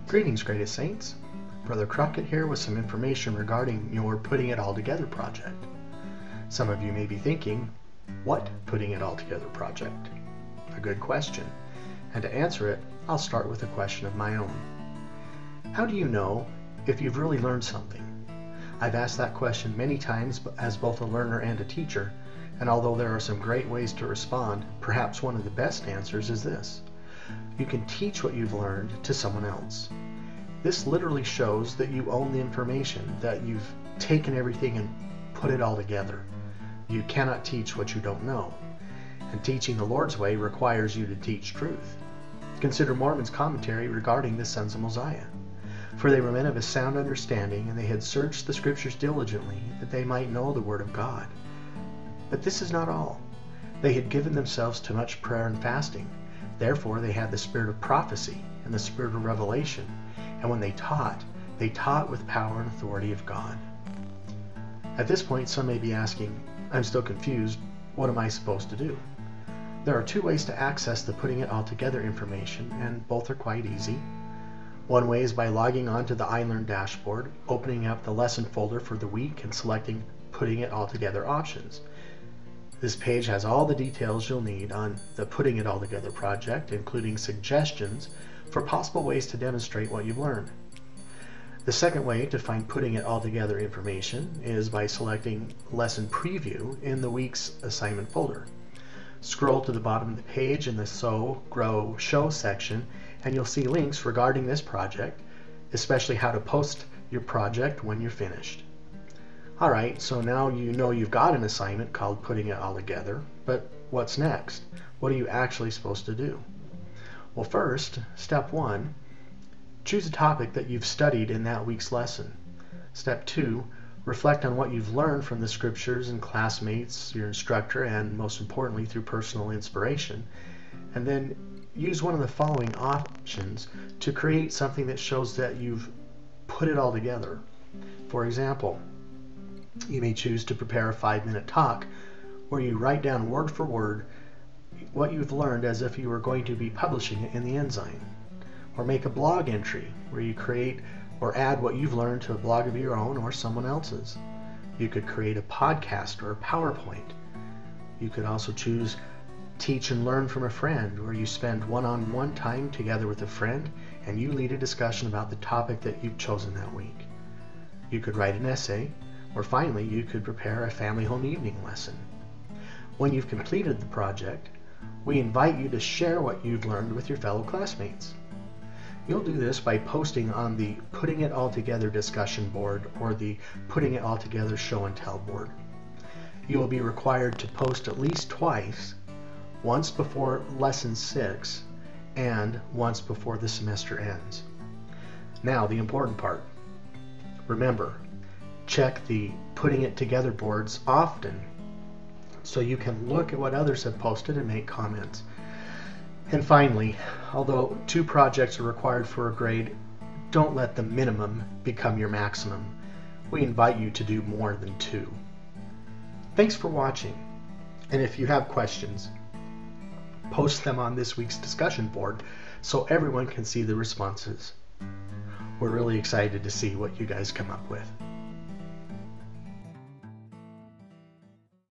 Greetings, greatest saints. Brother Crockett here with some information regarding your Putting It All Together project. Some of you may be thinking, what Putting It All Together project? A good question. And to answer it, I'll start with a question of my own. How do you know if you've really learned something? I've asked that question many times as both a learner and a teacher, and although there are some great ways to respond, perhaps one of the best answers is this. You can teach what you've learned to someone else. This literally shows that you own the information, that you've taken everything and put it all together. You cannot teach what you don't know. And teaching the Lord's way requires you to teach truth. Consider Mormon's commentary regarding the sons of Mosiah. For they were men of a sound understanding, and they had searched the Scriptures diligently, that they might know the Word of God. But this is not all. They had given themselves to much prayer and fasting. Therefore they had the spirit of prophecy and the spirit of revelation. And when they taught with power and authority of God. At this point, some may be asking, I'm still confused, what am I supposed to do? There are two ways to access the Putting It All Together information, and both are quite easy. One way is by logging on to the iLearn dashboard, opening up the lesson folder for the week and selecting Putting It All Together options. This page has all the details you'll need on the Putting It All Together project, including suggestions for possible ways to demonstrate what you've learned. The second way to find Putting It All Together information is by selecting Lesson Preview in the week's assignment folder. Scroll to the bottom of the page in the Sow, Grow, Show section, and you'll see links regarding this project, especially how to post your project when you're finished. Alright, so now you know you've got an assignment called Putting It All Together, but what's next? What are you actually supposed to do? Well, first, step 1, choose a topic that you've studied in that week's lesson. Step 2, reflect on what you've learned from the Scriptures and classmates, your instructor, and most importantly through personal inspiration. And then use one of the following options to create something that shows that you've put it all together. For example, you may choose to prepare a 5-minute talk where you write down word for word what you've learned as if you were going to be publishing it in the Ensign. Or make a blog entry where you create or add what you've learned to a blog of your own or someone else's. You could create a podcast or a PowerPoint. You could also choose Teach and Learn from a Friend, where you spend one-on-one time together with a friend and you lead a discussion about the topic that you've chosen that week. You could write an essay, or finally you could prepare a family home evening lesson. When you've completed the project, we invite you to share what you've learned with your fellow classmates. You'll do this by posting on the Putting It All Together discussion board or the Putting It All Together show and tell board. You will be required to post at least twice, once before lesson 6 and once before the semester ends. Now, the important part. Remember, check the Putting It Together boards often so you can look at what others have posted and make comments. And finally, although 2 projects are required for a grade, don't let the minimum become your maximum. We invite you to do more than 2. Thanks for watching, and if you have questions, post them on this week's discussion board so everyone can see the responses. We're really excited to see what you guys come up with.